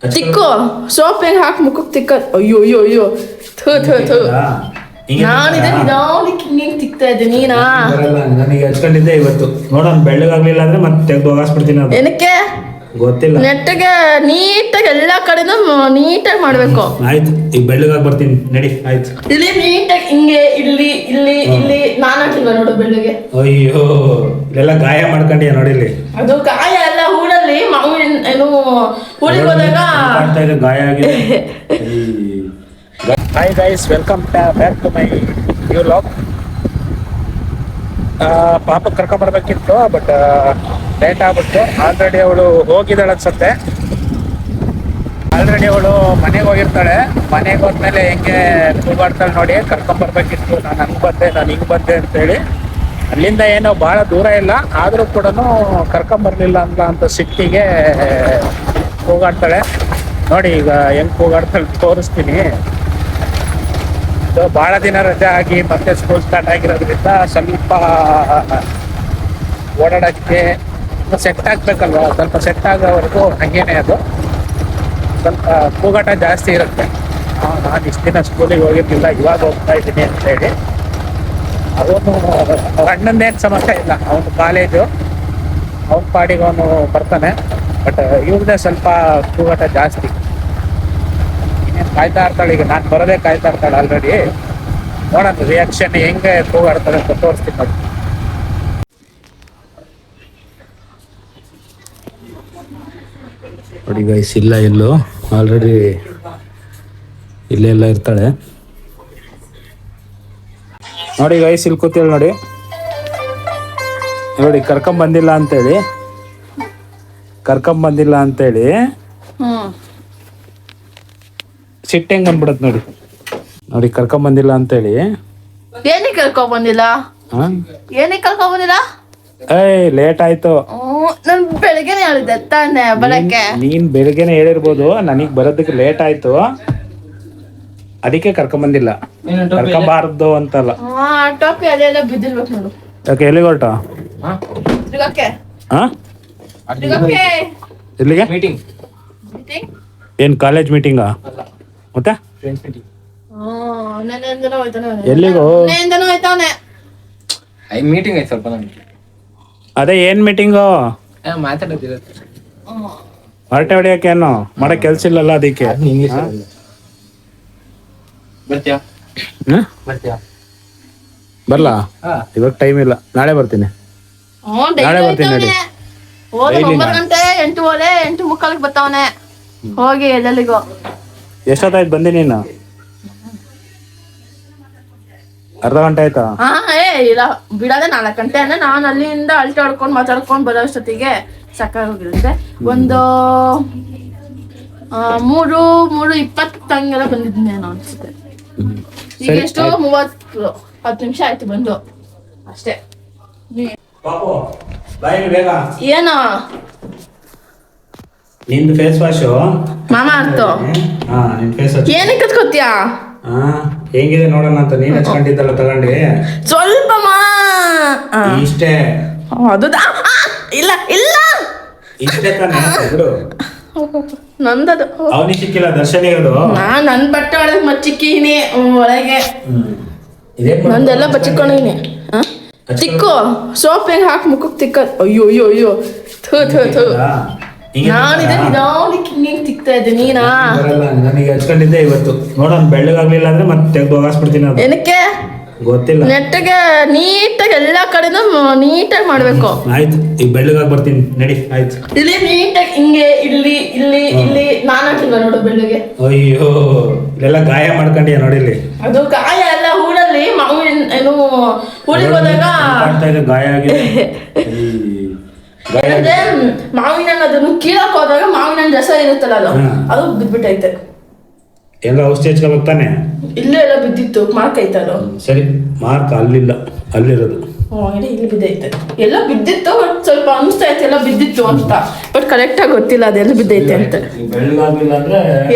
ತಿಕ್ಕು soap ಹೆಂಗ್ ಹಾಕಿ ಮುಖಕ್ಕೆ ತಿಕ್ಕ. ಅಯ್ಯೋ ಅಯ್ಯೋ ಅಯ್ಯೋ ಥೂ ಥೂ ಥೂ. ನಾನಿದೆ ಹಿಂಗೆ ತಿಕ್ತಾ ಇದ್ದೆ ನೀನಾ? ನನಗೆ ಹಚ್ಕೊಂಡಿದ್ದೆ ಇವತ್ತು. ನೋಡೋಣ ಬೆಳ್ಳಗಾಗ್ಲಿಲ್ಲ ಅಂದ್ರೆ ಮತ್ತೆ ತೆಗೆದು ಹೋಗಿಸ್ಬಿಡ್ತೀನಿ. ಅದು ಏನಕ್ಕೆ ಗೊತ್ತಿಲ್ಲ. ನೆಟ್ಟಗೆ ನೀಟಾಗಿ ಎಲ್ಲಾ ಕಡೆನೂ ನೀಟಾಗಿ ಮಾಡ್ಬೇಕು. ಆಯ್ತು, ಈಗ ಬೆಳ್ಳಗಾಗಿ ಬರ್ತೀನಿ ನಡಿ. ಆಯ್ತು, ಇಲ್ಲಿ ನೀಟಾಗಿ ಹಿಂಗೆ ಇಲ್ಲಿ ಇಲ್ಲಿ ಇಲ್ಲಿ ನಾನು ಹಾಕಿಲ್ವ ನೋಡು ಬೆಳ್ಳಿಗೆ. ಅಯ್ಯೋ ಇಲ್ಲೆಲ್ಲ ಗಾಯ ಮಾಡ್ಕೊಂಡಿಯ ನೋಡಿ. ಇಲ್ಲಿ ಅದು ಗಾಯ ಎಲ್ಲ ಹೂಡಲ್ಲಿ ಮಾವಿನ ಏನು ಊರಿಗೆ ಹೋದಾಗ ಮಾಡ್ತಾ ಇದೆ, ಗಾಯ ಆಗಿದೆ. Hi guys, welcome back to my new vlog. ಪಾಪ ಕರ್ಕೊಂಬರ್ಬೇಕಿತ್ತು, ಬಟ್ ಲೇಟ್ ಆಗ್ಬಿಟ್ಟು. ಆಲ್ರೆಡಿ ಅವಳು ಹೋಗಿದ್ದಾಳೆ ಅನ್ಸುತ್ತೆ. ಆಲ್ರೆಡಿ ಅವಳು ಮನೆಗೆ ಹೋಗಿರ್ತಾಳೆ. ಮನೆಗೆ ಹೋದ್ಮೇಲೆ ಹೆಂಗೆ ಕೂಗಾಡ್ತಾಳೆ ನೋಡಿ. ಕರ್ಕೊಂಬರ್ಬೇಕಿತ್ತು, ನಾನು ಹಂಗೆ ಬಂದೆ, ನಾನು ಹಿಂಗೆ ಬಂದೆ ಅಂತೇಳಿ. ಅಲ್ಲಿಂದ ಏನೋ ಭಾಳ ದೂರ ಇಲ್ಲ, ಆದರೂ ಕೂಡ ಕರ್ಕೊಂಬರ್ಲಿಲ್ಲ ಅಂತ ಸಿಟ್ಟಿಗೆ ಕೂಗಾಡ್ತಾಳೆ ನೋಡಿ. ಈಗ ಹೆಂಗೆ ಕೂಗಾಡ್ತಾಳೆ ತೋರಿಸ್ತೀನಿ. ಭಾಳ ದಿನ ರಜೆ ಆಗಿ ಮತ್ತೆ ಸ್ಕೂಲ್ ಸ್ಟಾರ್ಟ್ ಆಗಿರೋದ್ರಿಂದ ಸ್ವಲ್ಪ ಓಡಾಡೋಕ್ಕೆ ಸೆಟ್ ಆಗಬೇಕಲ್ವ, ಸ್ವಲ್ಪ ಸೆಟ್ ಆಗೋವರೆಗೂ ಹಾಗೇನೆ. ಅದು ಸ್ವಲ್ಪ ಕೂಗಾಟ ಜಾಸ್ತಿ ಇರುತ್ತೆ. ನಾನು ಇಷ್ಟು ದಿನ ಸ್ಕೂಲಿಗೆ ಹೋಗಿರ್ಲಿಲ್ಲ, ಇವಾಗ ಹೋಗ್ತಾ ಇದ್ದೀನಿ ಅಂತೇಳಿ. ಅವನು ಅಣ್ಣಂದೇನು ಸಮಸ್ಯೆ ಇಲ್ಲ, ಅವನು ಕಾಲೇಜು, ಅವನ ಪಾಡಿಗೆ ಅವನು ಬರ್ತಾನೆ. ಬಟ್ ಇವ್ರದ್ದೇ ಸ್ವಲ್ಪ ಕೂಗಾಟ ಜಾಸ್ತಿ. ಇನ್ನೇನು ಕಾಯ್ತಾ ಇರ್ತಾಳೆ, ಈಗ ನಾನು ಬರೋದೇ ಕಾಯ್ತಾ ಇರ್ತಾಳೆ ಆಲ್ರೆಡಿ. ನೋಡೋಣ ರಿಯಾಕ್ಷನ್ ಹೆಂಗೆ ಕೂಗಾಡ್ತಾಳೆ ಅಂತ ತೋರಿಸ್ತೀನಿ ನೋಡಿ. ನೋಡಿ ಗೈಸ್, ಇಲ್ಲ ಎಲ್ಲೋ ಆಲ್ರೆಡಿ ಇಲ್ಲೆಲ್ಲ ಇರ್ತಾಳೆ ನೋಡಿ. ಗೈಸ್ ಇಲ್ಲಿ ಕೂತೇಳಿ ನೋಡಿ. ನೋಡಿ ಕರ್ಕೊಂಬಂದಿಲ್ಲ ಅಂತೇಳಿ ಸಿಟ್ಟು ಹೆಂಗ್ ಬಂದ್ಬಿಡತ್ ನೋಡಿ. ನೋಡಿ ಕರ್ಕೊಂಬಂದಿಲ್ಲ ಅಂತೇಳಿ. ಏನಕ್ಕೆ ಕರ್ಕೊಂಬಂದಿಲ್ಲ? ಏನಕ್ಕೆ ಕರ್ಕೊಂಬಂದಿಲ್ಲ? ಏಯ್ ಲೇಟ್ ಆಯ್ತು. ನಾನು ಬೆಳಗ್ಗೆನೆ ಹೇಳಿದ್ದೆ ತಾನೆ ಬರಕ್ಕೆ. ನೀನ್ ಬೆಳಗ್ಗೆನೆ ಹೇಳಿರ್ಬೋದು, ನನಗ್ ಬರೋದಕ್ಕೆ ಲೇಟ್ ಆಯ್ತು, ಅದಕ್ಕೆ ಕರ್ಕೊಂಬಂದಿಲ್ಲ. ಕರ್ಕೊಂಬಾರ್ದು ಅಂತಲ್ಲ. ಟೋಪಿ ಅದೆಲ್ಲ ಬಿದ್ದಿರ್ಬೇಕು ನೋಡು. ಯಾಕೆ ಎಲ್ಲಿಗೆ ಹೊರಟ? ಎಲ್ಲಿಗೆ? ಮೀಟಿಂಗ್. ಏನ್ ಕಾಲೇಜ್ ಮೀಟಿಂಗಾ? ಮತ್ತೆ ಎಲ್ಲಿಗೋ ಮೀಟಿಂಗ್ ಐತೆ ಸ್ವಲ್ಪ ನಮ್ಗೆ. ಅದೇ ಏನ್ ಮೀಟಿಂಗು? ಮಾತಾಡೋದಿರುತ್ತೆ. ಹರಟೆ ಹೊಡಿಯಕ್ಕೆ ಏನು ಮಾಡಕ್ ಕೆಲ್ಸ ಇಲ್ಲಲ್ಲ, ಅದಕ್ಕೆ. ಬರ್ತೀಯಾ? ಬರ್ಲಾ? ಇವಾಗ ಟೈಮ್ ಇಲ್ಲ, ನಾಳೆ ಬರ್ತೀನಿ. ನಾಳೆ ಬರ್ತೀನಿ ನೋಡಿ. 9 ಗಂಟೆ 8:30 ಬರ್ತಾವನೆ. ಹೋಗಿ ಎಲ್ಲೆಲ್ಲಿಗೋ. ಎಷ್ಟೊತ್ತಾಯ್ತು ಬಂದಿ ನೀನು? ಅರ್ಧ ಗಂಟೆ ಆಯ್ತಾ? ಇಲ್ಲ ಬಿಡೋದೆ 4 ಗಂಟೆ ಅಂದ್ರೆ ನಾನು ಅಲ್ಲಿಂದ ಅಲ್ಟಿ ಹೊಡ್ಕೊಂಡು ಮಾತಾಡ್ಕೊಂಡು ಬರೋ ಅಷ್ಟೊತ್ತಿಗೆ ಸಾಕಾಗೋಗಿರುತ್ತೆ. ಒಂದು 3:20 ತಂಗೆಲ್ಲ ಬಂದಿದ್ದೀನಿ ನಾನು ಅನ್ಸುತ್ತೆ. ಈಗ ಎಷ್ಟು 10 ನಿಮಿಷ ಆಯ್ತು ಬಂದು ಅಷ್ಟೇ. ಏನ ನಿಂದು ಫೇಸ್ ವಾಶು ಮಾಮ ಆಯ್ತು. ನಿನ್ ಫೇಸ್ ಏನಕ್ಕೆ ಕತ್ಕೋತೀಯಾ? ಹೆಂಗಿದೆ ನೋಡೋಣ ಅಂತ ನೀನ್ ಹಚ್ಕೊಂಡಿದ್ದಲ್ಲ ತಗೊಂಡಿ. ಸ್ವಲ್ಪ ಇಷ್ಟೇ ಅದು ಇಲ್ಲ ಇಲ್ಲ ಇಷ್ಟೇ ತಾನೆ ಬಿಡು. ನಂದದು ಅವನಿಗೆ ಸಿಕ್ಕಿಲ್ಲ, ದರ್ಶನಿಗದು. ನನ್ ಬಟ್ಟೆ ಒಳಗೆ ಮಚ್ಚಿಕ್ಕೀನಿ ಒಳಗೆ. ನಂದೆಲ್ಲ ಬಚ್ಚಿಕೊಂಡಿನಿ. ತಿಕ್ಕು ಸೋಪ್ ಹೆಂಗ್ ಹಾಕಿ ಮುಖಕ್ಕೆ ತಿಕ್ಕ. ಅಯ್ಯೋ ಅಯ್ಯೋ ಅಯ್ಯೋ ಥೂ ಥೂ ಥೂ. ನಾನಿದೆ ಹಿಂಗೆ ತಿಕ್ತಾ ಇದ್ದೆ ನೀನಾ? ನನಗೆ ಹಚ್ಕೊಂಡಿದ್ದೆ ಇವತ್ತು. ನೋಡೋಣ ಬೆಳ್ಳಗಾಗ್ಲಿಲ್ಲ ಅಂದ್ರೆ ಮತ್ತೆ ತೆಗೆದು ಹೋಗಿಸ್ಬಿಡ್ತೀನಿ. ಅದು ಏನಕ್ಕೆ? ಗೊತ್ತಿಲ್ಲ. ನೆಟ್ಟಗೆ ನೀಟಾಗಿ ಎಲ್ಲಾ ಕಡೆನೂ ನೀಟಾಗಿ ಮಾಡ್ಬೇಕು. ಆಯ್ತು, ಈಗ ಬೆಳ್ಳಗಾಗಿ ಬರ್ತೀನಿ ನಡಿ. ಆಯ್ತು, ಇಲ್ಲಿ ನೀಟಾಗಿ ಹಿಂಗೆ ಇಲ್ಲಿ ಇಲ್ಲಿ ಇಲ್ಲಿ ನಾನು ಹಾಕಿಲ್ವ ನೋಡು ಬೆಳ್ಳಿಗೆ. ಅಯ್ಯೋ ಇಲ್ಲೆಲ್ಲ ಗಾಯ ಮಾಡ್ಕೊಂಡಿಯ ನೋಡಿ. ಇಲ್ಲಿ ಅದು ಗಾಯ ಎಲ್ಲ ಹೂಡಲ್ಲಿ ಮಾವಿನ ಏನು ಊರಿಗೆ ಹೋದಾಗ ಮಾಡ್ತಾ ಇದೆ, ಗಾಯ ಆಗಿದೆ. ಏನಂದ್ರೆ ಮಾವಿನ ಹಣ್ಣು ಅದನ್ನು ಕೀಳಕ್ ಹೋದಾಗ ಮಾವಿನ ಹಣ್ಣು ರಸ ಇರುತ್ತಲ್ಲ ಅದು ಬಿದ್ಬಿಟ್ಟೈತೆ. ಎಲ್ಲ ಔಷಧಿ ಹಚ್ಕೋಬೇಕು ತಾನೆ? ಇಲ್ಲೇ ಎಲ್ಲ ಬಿದ್ದಿತ್ತು, ಮಾರ್ಕ್ ಐತೆ ಅದು. ಸರಿ, ಮಾರ್ಕ್ ಅಲ್ಲಿಲ್ಲ, ಅಲ್ಲಿರೋದು. ಇಲ್ಲಿ ಬಿದ್ದೈತೆ. ಎಲ್ಲ ಬಿದ್ದಿತ್ತು, ಬಟ್ ಸ್ವಲ್ಪ ಅನಿಸ್ತಾ ಐತೆ ಎಲ್ಲ ಬಿದ್ದಿತ್ತು ಅಂತ, ಬಟ್ ಕರೆಕ್ಟ್ ಆಗಿ ಗೊತ್ತಿಲ್ಲ ಅದೆಲ್ಲ ಬಿದ್ದೈತೆ ಅಂತ. ಬೆಳ್ಳಗಾಗ್ಲಿಲ್ಲ ಅಂದ್ರೆ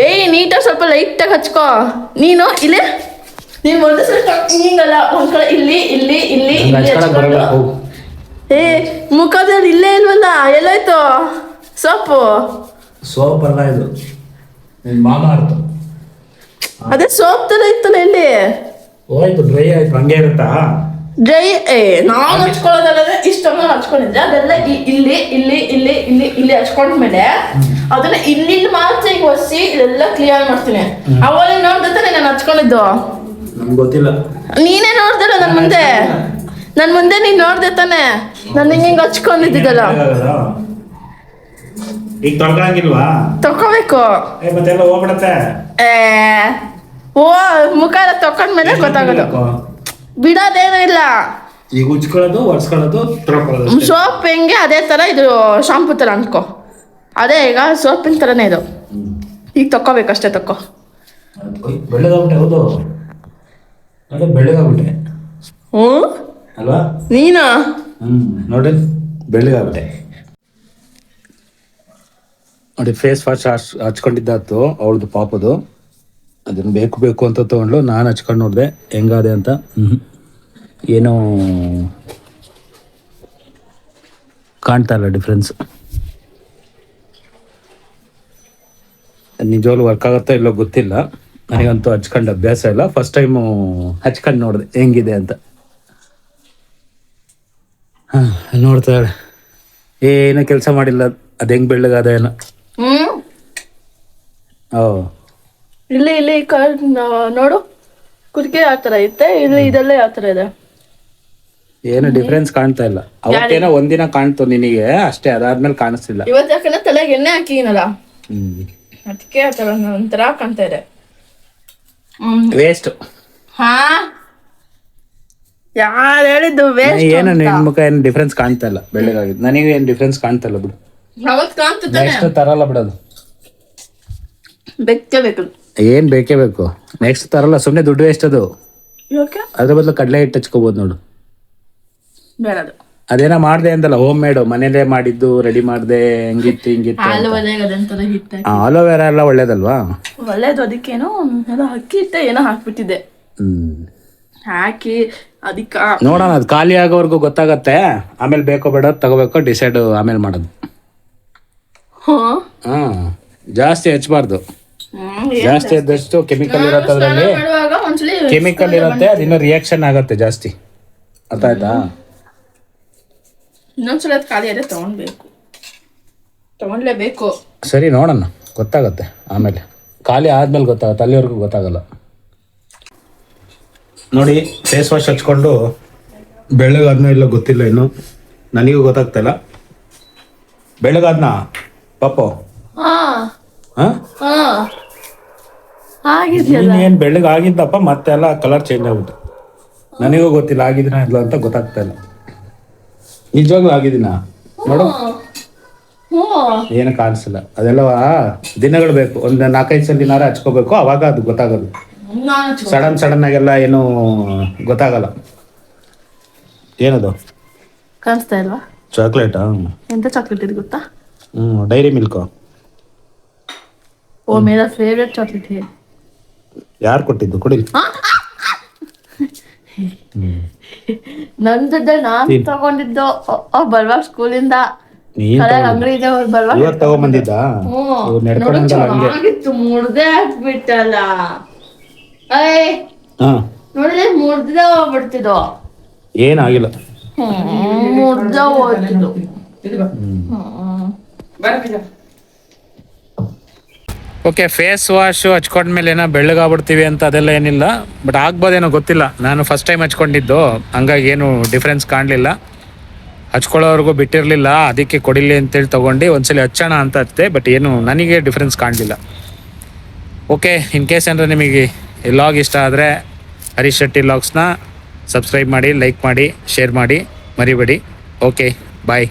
ನೀಟಾಗಿ ಸ್ವಲ್ಪ ಲೈಟಾಗಿ ಹಚ್ಕೋ ನೀನು. ಇಲ್ಲೇ ನೀನ್ ಒಂದು ಸಲ ಹಿಂಗಲ್ಲ, ಒಂದ್ ಕಡೆ ಇಲ್ಲಿ ಇಲ್ಲಿ ಇಲ್ಲಿ ಇಲ್ಲಿ ಮುಖದಲ್ಲಿ ಇಲ್ಲೇ ಇಲ್ವಲ್ಲ, ಎಲ್ಲಾಯ್ತು ಸೋಪು? ಸೋಪ್ ಅಲ್ಲ ಇದು, ನಿನ್ನ ಮಾಮ ಅರ್ಥ ಅದೇ ಸೋಪ್ ತರ ಇತ್ತಲ್ಲ ಇಲ್ಲಿ ಹೋಯ್ತು ಡ್ರೈ ಆಯ್ತು ಹಂಗೆ ಇರುತ್ತಾ ಡ್ರೈ ನಾವು ಹಚ್ಕೊಳ್ಳೋದಲ್ಲದೆ ಇಷ್ಟೊಂದು ಹಚ್ಕೊಂಡಿದ್ದೆ ಅದೆಲ್ಲ ಇಲ್ಲಿ ಇಲ್ಲಿ ಇಲ್ಲಿ ಇಲ್ಲಿ ಇಲ್ಲಿ ಹಚ್ಕೊಂಡ್ಮೇಲೆ ಅದನ್ನ ಇಲ್ಲಿ ಮಾತ್ರ ಈಗ ಒಸಿ ಇದೆಲ್ಲ ಕ್ಲಿಯರ್ ಮಾಡ್ತೀನಿ ಅವಾಗ ನೋಡ್ದೆ ನಾನು ಹಚ್ಕೊಂಡಿದ್ದು ನಮ್ಗೆ ಗೊತ್ತಿಲ್ಲ ನೀನೇ ನೋಡ್ದಲ್ಲ ನನ್ ಮುಂದೆ ನೀನ್ ನೋಡ್ದೆ ತಾನೆ ನಾನು ಹಿಂಗೆ ಹಚ್ಕೊಂಡಿದ್ದಲ್ಲ ಈಗ ತೊಳ್ಕೊಳಂಗಿಲ್ವಾ ತಕೋಬೇಕು ಮತ್ತೆಲ್ಲ ಹೋಗ್ಬಿಡತ್ತೆ ಓ ಮುಖ ಎಲ್ಲ ತಕೊಂಡ್ಮೇಲೆ ಗೊತ್ತಾಗೋದು ಬಿಡೋದೇನು ಇಲ್ಲ ಈಗ ಉಜ್ಕೊಳ್ಳೋದು ಒರ್ಸ್ಕೊಳ್ಳೋದು ತೊಳ್ಕೊಳ್ಳೋದು ಸೋಪ್ ಹೆಂಗೆ ಅದೇ ತರ ಇದು ಶಾಂಪು ತರ ಅನ್ಕೋ ಅದೇ ಈಗ ಸೋಪಿನ ತರನೇ ಇದು ಈಗ ತಕೋಬೇಕಷ್ಟೇ ತಕೋ ಬೆಳ್ಳಗಾಗ್ಬಿಟ್ಟೆ ಹೌದು ಅದೇ ಬೆಳ್ಳಗಾಗ್ಬಿಟ್ಟೆ ಹ್ಞೂ ಅಲ್ವಾ ನೀನಾ ನೋಡಿ ಬೆಳ್ಳಗಾಗ್ಬಿಟ್ಟೆ ನೋಡಿ ಫೇಸ್ ವಾಶ್ ಹಚ್ಕೊಂಡಿದ್ದಾತು ಅವಳದು ಪಾಪದು ಅದನ್ನು ಬೇಕು ಅಂತ ತೊಗೊಂಡ್ಲು ನಾನು ಹಚ್ಕೊಂಡು ನೋಡಿದೆ ಹೆಂಗಾದೆ ಅಂತ ಏನೋ ಕಾಣ್ತಾ ಇಲ್ಲ ಡಿಫ್ರೆನ್ಸ್ ನಿಜವಾಗ್ಲೂ ವರ್ಕ್ ಆಗುತ್ತೋ ಇಲ್ಲೋ ಗೊತ್ತಿಲ್ಲ ನನಗಂತೂ ಹಚ್ಕೊಂಡು ಅಭ್ಯಾಸ ಇಲ್ಲ ಫಸ್ಟ್ ಟೈಮು ಹಚ್ಕೊಂಡು ನೋಡಿದೆ ಹೆಂಗಿದೆ ಅಂತ ನೋಡ್ತಾಳೆ ಏನೋ ಕೆಲಸ ಮಾಡಿಲ್ಲ ಅದು ಹೆಂಗೆ ಬೆಳ್ಳಗಾದ ಏನೋ ಓ ಇಲ್ಲಿ ಇಲ್ಲಿ ನೋಡು ಕುರ್ಕೆ ಯಾವ ತರ ಐತೆ ಇಲ್ಲಿ ಇದೆಲ್ಲ ಯಾವ ತರ ಇದೆ ಏನು ಡಿಫ್ರೆನ್ಸ್ ಕಾಣ್ತಾ ಇಲ್ಲ ಅವತ್ತೇನೋ ಒಂದಿನ ಕಾಣ್ತು ನಿನಗೆ ಅಷ್ಟೇ ಅದಾದ್ಮೇಲೆ ಕಾಣಿಸ್ತಿಲ್ಲ ಇವತ್ತು ಯಾಕಂದ್ರೆ ತಲೆಗೆ ಎಣ್ಣೆ ಹಾಕಿನಲ್ಲ ಅದಕ್ಕೆ ಆ ತರ ಒಂಥರ ಕಾಣ್ತಾ ಇದೆ ವೇಸ್ಟ್ ಹಾ ಯಾರು ಹೇಳಿದ್ದು ವೇಸ್ಟ್ ಏನು ನಿನ್ ಮುಖ ಏನು ಡಿಫ್ರೆನ್ಸ್ ಕಾಣ್ತಾ ಇಲ್ಲ ಬೆಳ್ಳಗಾಗಿದ್ದು ನನಗೆ ಏನು ಡಿಫ್ರೆನ್ಸ್ ಕಾಣ್ತಾ ಇಲ್ಲ ಬಿಡು ಅವತ್ತು ಕಾಣ್ತದೆ ನೆಕ್ಸ್ಟ್ ತರಲ್ಲ ಬಿಡೋದು ಬೇಕೇ ಬೇಕು ಏನ್ ಬೇಕೇ ಬೇಕು ನೆಕ್ಸ್ಟ್ ತರಲ್ಲ ಸುಮ್ಮನೆ ದುಡ್ಡು ವೇಸ್ಟ್ ಅದು ಯಾಕೆ ಅದ್ರ ಬದಲು ಕಡಲೆ ಹಿಟ್ಟು ಹಚ್ಕೋಬಹುದು ನೋಡು ಬೇಡ ಅದು ಅದೇನೋ ಮಾಡ್ದೆ ಅಂದಲ್ಲ ಹೋಮ್ ಮೇಡ್ ಮನೇಲೆ ಮಾಡಿದ್ದು ರೆಡಿ ಮಾಡ್ದೆ ಹೆಂಗಿತ್ತು ಹಿಂಗಿತ್ತು ಆಲೂವರೆಗೆ ಅದೊಂಥರ ಹಿಟ್ಟು ಆಲೋವೆರಾ ಎಲ್ಲ ಒಳ್ಳೇದಲ್ವಾ ಒಳ್ಳೇದು ಅದಕ್ಕೇನೋ ಏನೋ ಅಕ್ಕಿ ಹಿಟ್ಟ ಏನೋ ಹಾಕ್ಬಿಟ್ಟಿದ್ದೆ ಹಾಕಿ ಅದಕ್ಕ ನೋಡೋಣ ಅದು ಖಾಲಿ ಆಗೋವರೆಗೂ ಗೊತ್ತಾಗತ್ತೆ ಆಮೇಲೆ ಬೇಕೋ ಬೇಡ ತಗೋಬೇಕೋ ಡಿಸೈಡ್ ಆಮೇಲೆ ಮಾಡೋದು ಜಾಸ್ತಿ ಹಚ್ಬಾರ್ದು ಜಾಸ್ತಿ ಆದಷ್ಟು ಕೆಮಿಕಲ್ ಇರುತ್ತೆ ಅದರಲ್ಲಿ ಕೆಮಿಕಲ್ ಇರುತ್ತೆ ಅದಿನ್ನೂ ರಿಯಾಕ್ಷನ್ ಆಗತ್ತೆ ಜಾಸ್ತಿ ಅರ್ಥ ಆಯ್ತಾ ಇನ್ನೊಂದ್ಸಲ ಖಾಲಿ ಆದರೆ ತಗೊಂಡ್ಲೇಬೇಕು ಸರಿ ನೋಡೋಣ ಗೊತ್ತಾಗತ್ತೆ ಆಮೇಲೆ ಖಾಲಿ ಆದ್ಮೇಲೆ ಗೊತ್ತಾಗತ್ತೆ ಅಲ್ಲಿವರೆಗೂ ಗೊತ್ತಾಗಲ್ಲ ನೋಡಿ ಫೇಸ್ ವಾಶ್ ಹಚ್ಕೊಂಡು ಬೆಳ್ಳಗಾದ್ನೋ ಇಲ್ಲ ಗೊತ್ತಿಲ್ಲ ಇನ್ನು ನನಗೂ ಗೊತ್ತಾಗ್ತಾ ಇಲ್ಲ ಬೆಳ್ಳಗಾದ್ನ ಪಾಪು ಏನು ಬೆಳ್ಳಗಾಗಿದ್ದಪ್ಪ ಮತ್ತೆಲ್ಲ ಕಲರ್ ಚೇಂಜ್ ಆಗ್ಬಿಟ್ಟು ನನಗೂ ಗೊತ್ತಿಲ್ಲ ಆಗಿದ್ದೀನ ಇಲ್ಲ ಅಂತ ಗೊತ್ತಾಗ್ತಾ ಇಲ್ಲ ನಿಜವಾಗ್ಲೂ ಆಗಿದ್ದೀನ ನೋಡು ಏನು ಕಾಣಿಸಿಲ್ಲ ಅದೆಲ್ಲ ದಿನಗಳು ಬೇಕು ಒಂದು 4-5 ಸಲ ಹಚ್ಕೋಬೇಕು ಅವಾಗ ಅದು ಗೊತ್ತಾಗೋದು ಸಡನ್ ಆಗೆಲ್ಲ ಏನು ಗೊತ್ತಾಗಲ್ಲ ಏನದು ಕಾಣಿಸ್ತಾ ಇಲ್ವಾ ಚಾಕ್ಲೇಟಾ ಎಂತ ಚಾಕ್ಲೇಟ್ ಇದೆ ಗೊತ್ತಾ ಡೈರಿ ಮಿಲ್ಕ್ ಓ ಮೇರಾ ಫೇವರೇಟ್ ಚಾಕ್ಲೇಟ್ ಹೇ ಯಾರು ಕೊಟ್ಟಿದ್ದು ಕುಡಿಲಿ ನನ್ ಜೊತೆ ನಾನ್ ತಗೊಂಡಿದ್ದು ಬರುವಾಗ ಸ್ಕೂಲಿಂದ ಅಂಗಡಿ ಇದೆ ಬರುವಾಗ ಇವತ್ತು ತಗೊಂಬಂದಿದ್ದ ಚೆನ್ನಾಗಿತ್ತು ಮುರ್ದೆ ಹಾಕ್ಬಿಟ್ಟಲ್ಲ ನೋಡಿದ್ರೆ ಮುರ್ದೆ ಹೋಗ್ಬಿಡ್ತಿದ್ದು ಏನಾಗಿಲ್ಲ ಮುರ್ದೆ ಹೋಗ್ತಿದ್ದು ಓಕೆ ಫೇಸ್ ವಾಶ್ ಹಚ್ಕೊಂಡ್ಮೇಲೆ ಏನೋ ಬೆಳ್ಳಗಾಗ್ಬಿಡ್ತೀವಿ ಅಂತ ಅದೆಲ್ಲ ಏನಿಲ್ಲ ಬಟ್ ಆಗ್ಬೋದೇನೋ ಗೊತ್ತಿಲ್ಲ ನಾನು ಫಸ್ಟ್ ಟೈಮ್ ಹಚ್ಕೊಂಡಿದ್ದು ಹಂಗಾಗಿ ಏನು ಡಿಫ್ರೆನ್ಸ್ ಕಾಣಲಿಲ್ಲ ಹಚ್ಕೊಳ್ಳೋವರೆಗೂ ಬಿಟ್ಟಿರಲಿಲ್ಲ ಅದಕ್ಕೆ ಕೊಡಿಲಿ ಅಂತೇಳಿ ತೊಗೊಂಡು ಒಂದ್ಸಲ ಹಚ್ಚೋಣ ಅಂತ ಹಚ್ತೆ ಬಟ್ ಏನು ನನಗೆ ಡಿಫ್ರೆನ್ಸ್ ಕಾಣಲಿಲ್ಲ ಓಕೆ ಇನ್ ಕೇಸ್ ಏನಾರ ನಿಮಗೆ ಈ ಲಾಗ್ ಇಷ್ಟ ಆದರೆ ಹರೀಶ್ ಶೆಟ್ಟಿ ಲಾಗ್ಸ್ನ ಸಬ್ಸ್ಕ್ರೈಬ್ ಮಾಡಿ ಲೈಕ್ ಮಾಡಿ ಶೇರ್ ಮಾಡಿ ಮರಿಬೇಡಿ ಓಕೆ ಬಾಯ್